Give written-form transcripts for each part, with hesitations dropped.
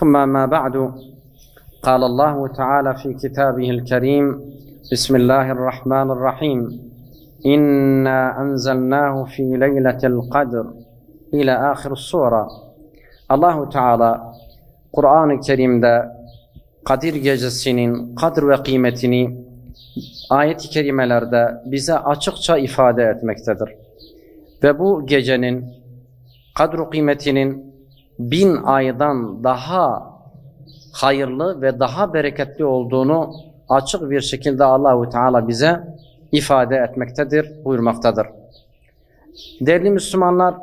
ثم ما بعد قال الله تعالى في كتابه الكريم بسم الله الرحمن الرحيم إنا أنزلناه في ليلة القدر إلى آخر السورة. Allah Teala Kur'an-ı Kerim'de Kadir Gecesi'nin kadr ve kıymetini ayet-i kerimelerde bize açıkça ifade etmektedir. Ve bu gecenin kadr-ı kıymetinin 1000 aydan daha hayırlı ve daha bereketli olduğunu açık bir şekilde Allah Teala bize ifade etmektedir, buyurmaktadır. Değerli Müslümanlar,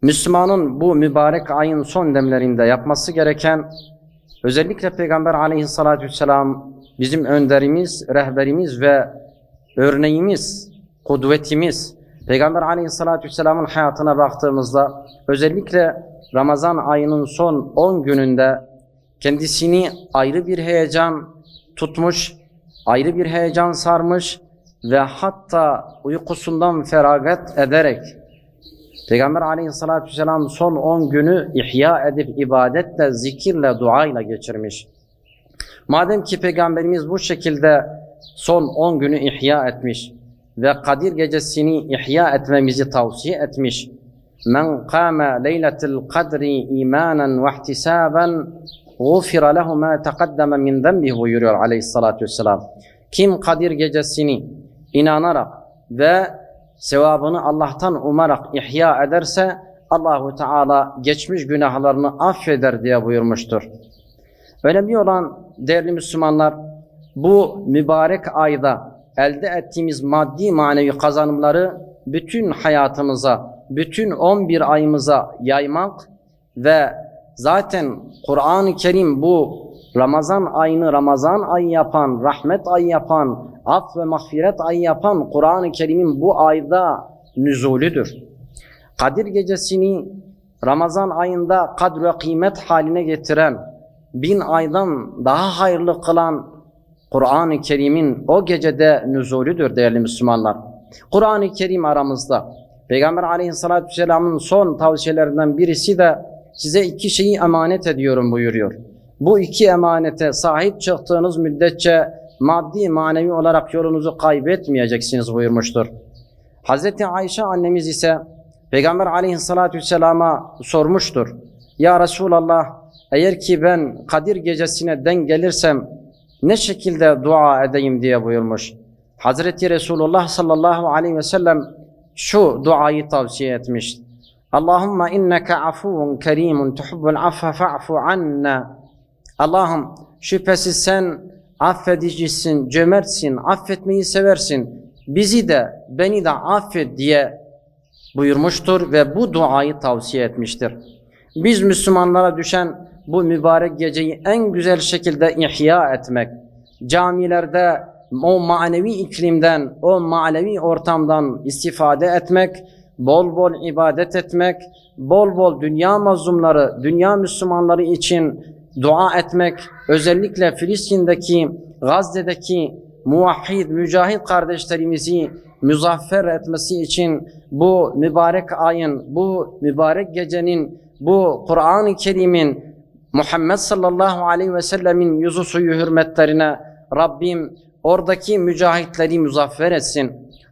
Müslümanın bu mübarek ayın son demlerinde yapması gereken, özellikle Peygamber aleyhissalatü vesselam bizim önderimiz, rehberimiz ve örneğimiz, kudvetimiz. Peygamber aleyhissalatü vesselamın hayatına baktığımızda özellikle Ramazan ayının son 10 gününde kendisini ayrı bir heyecan tutmuş, ayrı bir heyecan sarmış ve hatta uykusundan feragat ederek Peygamber aleyhissalatü vesselam son 10 günü ihya edip ibadetle, zikirle, duayla geçirmiş. Madem ki Peygamberimiz bu şekilde son 10 günü ihya etmiş ve Kadir Gecesi'ni ihya etmemizi tavsiye etmiş. Men kâme leyletil kadri imanen ve ihtisaben gufira lehu ma taqaddeme min zenbihi buyuruyor aleyhissalatü vesselam. Kim Kadir Gecesi'ni inanarak ve sevabını Allah'tan umarak ihya ederse Allahu Teala geçmiş günahlarını affeder diye buyurmuştur. Önemli olan değerli Müslümanlar, bu mübarek ayda elde ettiğimiz maddi manevi kazanımları bütün hayatımıza, bütün 11 ayımıza yaymak ve zaten Kur'an-ı Kerim bu Ramazan ayını Ramazan ayı yapan, rahmet ayı yapan, af ve mağfiret ayı yapan Kur'an-ı Kerim'in bu ayda nüzulüdür. Kadir Gecesi'ni Ramazan ayında kadr ve kıymet haline getiren, 1000 aydan daha hayırlı kılan Kur'an-ı Kerim'in o gecede nüzulüdür değerli Müslümanlar. Kur'an-ı Kerim aramızda. Peygamber aleyhissalatü vesselamın son tavsiyelerinden birisi de size 2 şeyi emanet ediyorum buyuruyor. Bu 2 emanete sahip çıktığınız müddetçe maddi manevi olarak yolunuzu kaybetmeyeceksiniz buyurmuştur. Hazreti Ayşe annemiz ise Peygamber aleyhissalatü vesselama sormuştur. Ya Resulallah, eğer ki ben Kadir Gecesi'ne denk gelirsem ne şekilde dua edeyim diye buyurmuş. Hazreti Resulullah sallallahu aleyhi ve sellem şu duayı tavsiye etmiş. Allahümme inneke afuvun kerimun tuhibbul affe fa'fu anna. Allah'ım şüphesiz sen affedicisin, cömertsin, affetmeyi seversin. Bizi de, beni de affet diye buyurmuştur ve bu duayı tavsiye etmiştir. Biz Müslümanlara düşen bu mübarek geceyi en güzel şekilde ihya etmek, camilerde o manevi iklimden, o manevi ortamdan istifade etmek, bol bol ibadet etmek, bol bol dünya mazlumları, dünya Müslümanları için dua etmek, özellikle Filistin'deki, Gazze'deki muvahhid, mücahit kardeşlerimizi muzaffer etmesi için bu mübarek ayın, bu mübarek gecenin, bu Kur'an-ı Kerim'in, Muhammed sallallahu aleyhi ve sellemin yüzü suyu hürmetlerine Rabbim oradaki mücahitleri muzaffer etsin.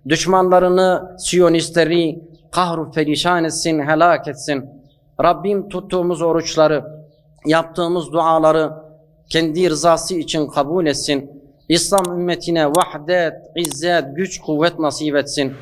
Düşmanlarını, Siyonistleri kahru perişan etsin, helak etsin. Rabbim tuttuğumuz oruçları, yaptığımız duaları kendi rızası için kabul etsin. İslam ümmetine vahdet, izzet, güç, kuvvet nasip etsin.